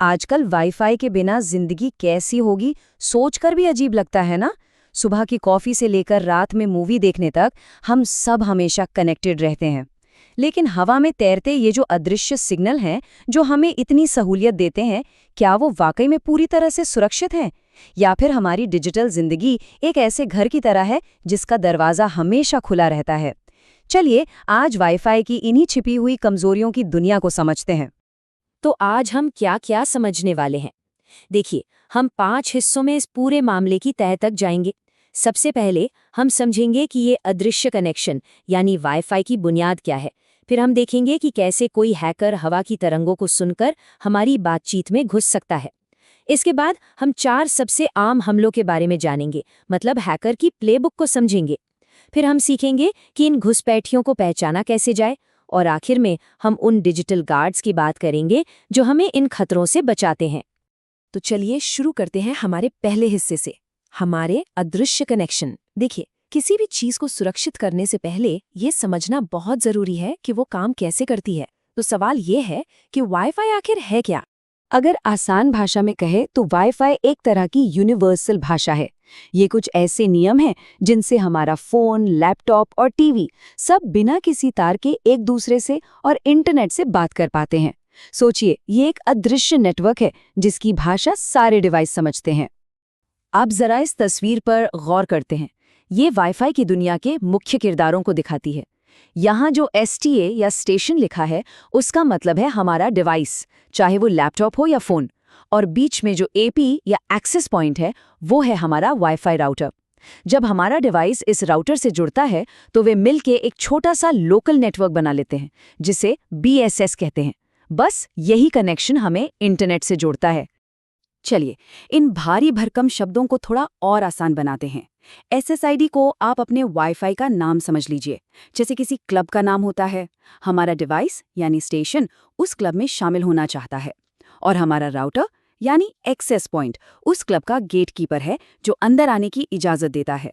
आजकल वाईफाई के बिना जिंदगी कैसी होगी सोचकर भी अजीब लगता है ना। सुबह की कॉफी से लेकर रात में मूवी देखने तक हम सब हमेशा कनेक्टेड रहते हैं। लेकिन हवा में तैरते ये जो अदृश्य सिग्नल हैं जो हमें इतनी सहूलियत देते हैं, क्या वो वाकई में पूरी तरह से सुरक्षित हैं? या फिर हमारी डिजिटल जिंदगी एक ऐसे घर की तरह है जिसका दरवाजा हमेशा खुला रहता है? चलिए आज वाईफाई की इन्हीं छिपी हुई कमजोरियों की दुनिया को समझते हैं। तो आज हम क्या क्या समझने वाले हैं? देखिए, हम 5 हिस्सों में इस पूरे मामले की तह तक जाएंगे। सबसे पहले हम समझेंगे कि ये अदृश्य कनेक्शन यानी वाईफाई की बुनियाद क्या है। फिर हम देखेंगे कि कैसे कोई हैकर हवा की तरंगों को सुनकर हमारी बातचीत में घुस सकता है। इसके बाद हम 4 सबसे आम हमलों के बारे में जानेंगे, मतलब हैकर की प्लेबुक को समझेंगे। फिर हम सीखेंगे कि इन घुसपैठियों को पहचाना कैसे जाए, और आखिर में हम उन डिजिटल गार्ड्स की बात करेंगे जो हमें इन खतरों से बचाते हैं। तो चलिए शुरू करते हैं हमारे पहले हिस्से से, हमारे अदृश्य कनेक्शन। देखिए, किसी भी चीज को सुरक्षित करने से पहले ये समझना बहुत जरूरी है कि वो काम कैसे करती है। तो सवाल ये है कि वाईफाई आखिर है क्या? अगर आसान भाषा में कहे तो वाईफाई एक तरह की यूनिवर्सल भाषा है। ये कुछ ऐसे नियम हैं जिनसे हमारा फोन, लैपटॉप और टीवी सब बिना किसी तार के एक दूसरे से और इंटरनेट से बात कर पाते हैं। सोचिए, ये एक अदृश्य नेटवर्क है जिसकी भाषा सारे डिवाइस समझते हैं। अब जरा इस तस्वीर पर गौर करते हैं। ये वाईफाई की दुनिया के मुख्य किरदारों को दिखाती है। यहाँ जो STA या स्टेशन लिखा है उसका मतलब है हमारा डिवाइस, चाहे वो लैपटॉप हो या फोन। और बीच में जो AP या एक्सेस पॉइंट है वो है हमारा वाईफाई राउटर। जब हमारा डिवाइस इस राउटर से जुड़ता है तो वे मिलके एक छोटा सा लोकल नेटवर्क बना लेते हैं जिसे BSS कहते हैं। बस यही कनेक्शन हमें इंटरनेट से जोड़ता है। चलिए इन भारी भरकम शब्दों को थोड़ा और आसान बनाते हैं। SSID को आप अपने वाईफाई का नाम समझ लीजिए, जैसे किसी क्लब का नाम होता है। हमारा डिवाइस यानी स्टेशन उस क्लब में शामिल होना चाहता है, और हमारा राउटर यानी एक्सेस पॉइंट उस क्लब का गेटकीपर है जो अंदर आने की इजाजत देता है।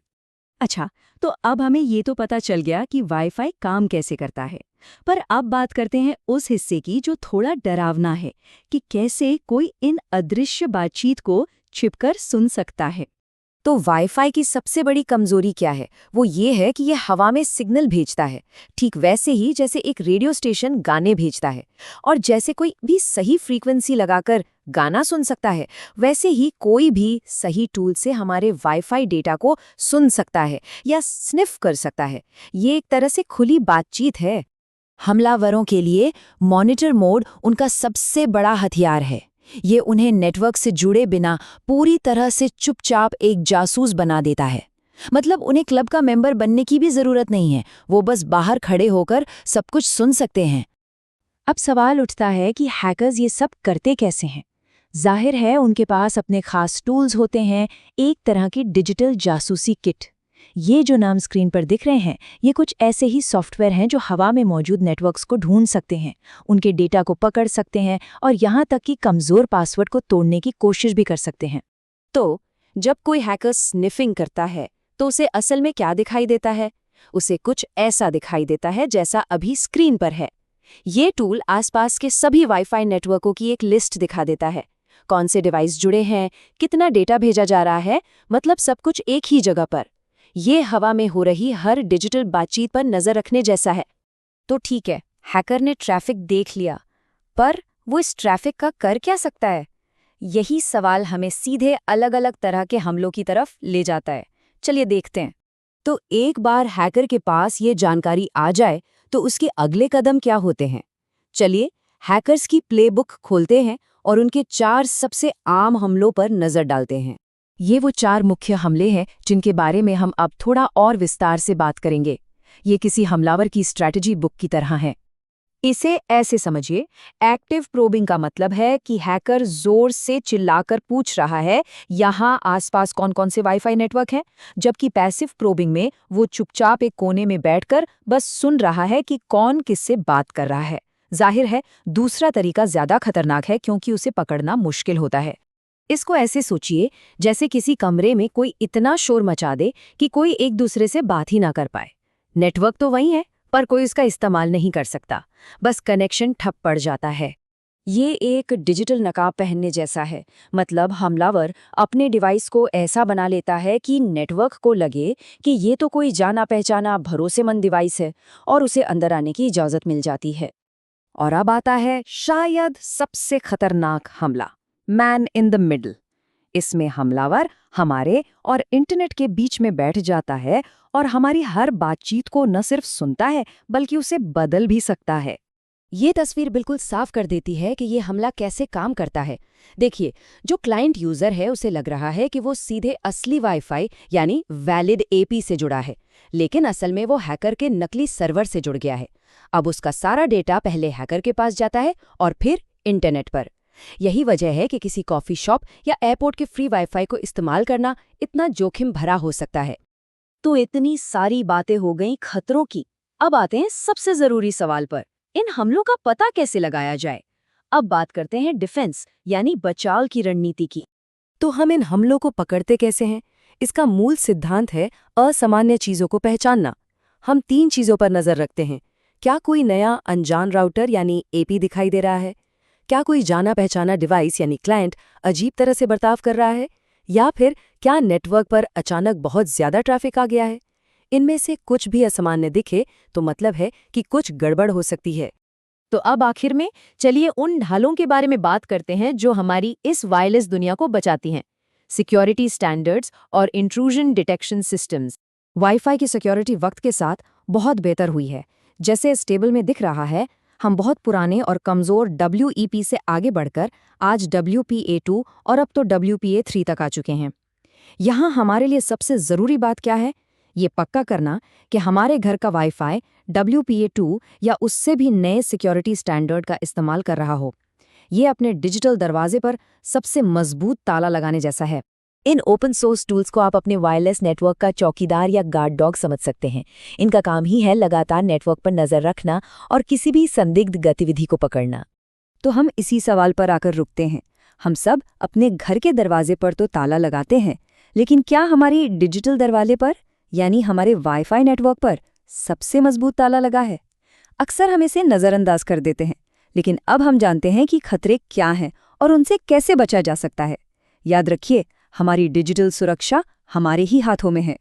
अच्छा, तो अब हमें ये तो पता चल गया कि वाईफाई काम कैसे करता है, पर अब बात करते हैं उस हिस्से की जो थोड़ा डरावना है, कि कैसे कोई इन अदृश्य बातचीत को छिपकर सुन सकता है। तो वाईफाई की सबसे बड़ी कमजोरी क्या है? वो ये है कि ये हवा में सिग्नल भेजता है, ठीक वैसे ही जैसे एक रेडियो स्टेशन गाने भेजता है। और जैसे कोई भी सही फ्रीक्वेंसी लगाकर गाना सुन सकता है, वैसे ही कोई भी सही टूल से हमारे वाईफाई डेटा को सुन सकता है या स्निफ कर सकता है। ये एक तरह से खुली बातचीत है। हमलावरों के लिए मॉनिटर मोड उनका सबसे बड़ा हथियार है। ये उन्हें नेटवर्क से जुड़े बिना पूरी तरह से चुपचाप एक जासूस बना देता है। मतलब उन्हें क्लब का मेंबर बनने की भी जरूरत नहीं है, वो बस बाहर खड़े होकर सब कुछ सुन सकते हैं। अब सवाल उठता है कि हैकर्स ये सब करते कैसे हैं? जाहिर है उनके पास अपने खास टूल्स होते हैं, एक तरह की डिजिटल जासूसी किट। ये जो नाम स्क्रीन पर दिख रहे हैं, ये कुछ ऐसे ही सॉफ्टवेयर हैं जो हवा में मौजूद नेटवर्क्स को ढूंढ सकते हैं, उनके डेटा को पकड़ सकते हैं और यहाँ तक कि कमज़ोर पासवर्ड को तोड़ने की कोशिश भी कर सकते हैं। तो जब कोई हैकर स्निफिंग करता है तो उसे असल में क्या दिखाई देता है? उसे कुछ ऐसा दिखाई देता है जैसा अभी स्क्रीन पर है। ये टूल आसपास के सभी वाईफाई नेटवर्कों की एक लिस्ट दिखा देता है। कौन से डिवाइस जुड़े हैं, कितना डेटा भेजा जा रहा है, मतलब सब कुछ एक ही जगह पर। ये हवा में हो रही हर डिजिटल बातचीत पर नजर रखने जैसा है। तो ठीक है, हैकर ने ट्रैफिक देख लिया, पर वो इस ट्रैफिक का कर क्या सकता है? यही सवाल हमें सीधे अलग अलग तरह के हमलों की तरफ ले जाता है। चलिए देखते हैं। तो एक बार हैकर के पास ये जानकारी आ जाए तो उसके अगले कदम क्या होते हैं? चलिए हैकर्स की प्लेबुक खोलते हैं और उनके 4 सबसे आम हमलों पर नजर डालते हैं। ये वो 4 मुख्य हमले हैं जिनके बारे में हम अब थोड़ा और विस्तार से बात करेंगे। ये किसी हमलावर की स्ट्रैटेजी बुक की तरह है। इसे ऐसे समझिए, एक्टिव प्रोबिंग का मतलब है कि हैकर जोर से चिल्लाकर पूछ रहा है यहाँ आसपास कौन कौन से वाईफाई नेटवर्क हैं, जबकि पैसिव प्रोबिंग में वो चुपचाप एक कोने में बैठकर बस सुन रहा है कि कौन किससे बात कर रहा है। जाहिर है दूसरा तरीका ज्यादा खतरनाक है क्योंकि उसे पकड़ना मुश्किल होता है। इसको ऐसे सोचिए जैसे किसी कमरे में कोई इतना शोर मचा दे कि कोई एक दूसरे से बात ही ना कर पाए। नेटवर्क तो वही है पर कोई उसका इस्तेमाल नहीं कर सकता, बस कनेक्शन ठप पड़ जाता है। ये एक डिजिटल नकाब पहनने जैसा है। मतलब हमलावर अपने डिवाइस को ऐसा बना लेता है कि नेटवर्क को लगे कि ये तो कोई जाना पहचाना भरोसेमंद डिवाइस है और उसे अंदर आने की इजाज़त मिल जाती है। और अब आता है शायद सबसे खतरनाक हमला, मैन इन द मिडल। इसमें हमलावर हमारे और इंटरनेट के बीच में बैठ जाता है और हमारी हर बातचीत को न सिर्फ सुनता है बल्कि उसे बदल भी सकता है। ये तस्वीर बिल्कुल साफ कर देती है कि ये हमला कैसे काम करता है। देखिए, जो क्लाइंट यूजर है उसे लग रहा है कि वो सीधे असली वाईफाई यानी वैलिड एपी से जुड़ा है, लेकिन असल में वो हैकर के नकली सर्वर से जुड़ गया है। अब उसका सारा डेटा पहले हैकर के पास जाता है और फिर इंटरनेट पर। यही वजह है कि किसी कॉफी शॉप या एयरपोर्ट के फ्री वाईफाई को इस्तेमाल करना इतना जोखिम भरा हो सकता है। तो इतनी सारी बातें हो गईं खतरों की। अब आते हैं सबसे जरूरी सवाल पर, इन हमलों का पता कैसे लगाया जाए। अब बात करते हैं डिफेंस यानी बचाव की रणनीति की। तो हम इन हमलों को पकड़ते कैसे हैं? इसका मूल सिद्धांत है असामान्य चीजों को पहचानना। हम 3 चीजों पर नजर रखते हैं। क्या कोई नया अनजान राउटर यानी एपी दिखाई दे रहा है? क्या कोई जाना पहचाना डिवाइस यानी क्लाइंट अजीब तरह से बर्ताव कर रहा है? या फिर क्या नेटवर्क पर अचानक बहुत ज्यादा ट्रैफिक आ गया है? इनमें से कुछ भी असामान्य दिखे तो मतलब है कि कुछ गड़बड़ हो सकती है। तो अब आखिर में चलिए उन ढालों के बारे में बात करते हैं जो हमारी इस वायरलेस दुनिया को बचाती हैं। सिक्योरिटी स्टैंडर्ड्स और इंट्रूजन डिटेक्शन सिस्टम्स। वाईफाई की सिक्योरिटी वक्त के साथ बहुत बेहतर हुई है। जैसे इस टेबल में दिख रहा है, हम बहुत पुराने और कमज़ोर WEP से आगे बढ़कर आज WPA2 और अब तो WPA3 तक आ चुके हैं। यहाँ हमारे लिए सबसे ज़रूरी बात क्या है? ये पक्का करना कि हमारे घर का वाईफाई WPA2 या उससे भी नए सिक्योरिटी स्टैंडर्ड का इस्तेमाल कर रहा हो। ये अपने डिजिटल दरवाजे पर सबसे मजबूत ताला लगाने जैसा है। इन ओपन सोर्स टूल्स को आप अपने वायरलेस नेटवर्क का चौकीदार या गार्ड डॉग समझ सकते हैं। इनका काम ही है लगातार नेटवर्क पर नजर रखना और किसी भी संदिग्ध गतिविधि को पकड़ना। तो हम इसी सवाल पर आकर रुकते हैं। हम सब अपने घर के दरवाजे पर तो ताला लगाते हैं, लेकिन क्या हमारी डिजिटल दरवाजे पर यानी हमारे वाईफाई नेटवर्क पर सबसे मजबूत ताला लगा है? अक्सर हम इसे नज़रअंदाज कर देते हैं, लेकिन अब हम जानते हैं कि खतरे क्या हैं और उनसे कैसे बचा जा सकता है। याद रखिए, हमारी डिजिटल सुरक्षा हमारे ही हाथों में है।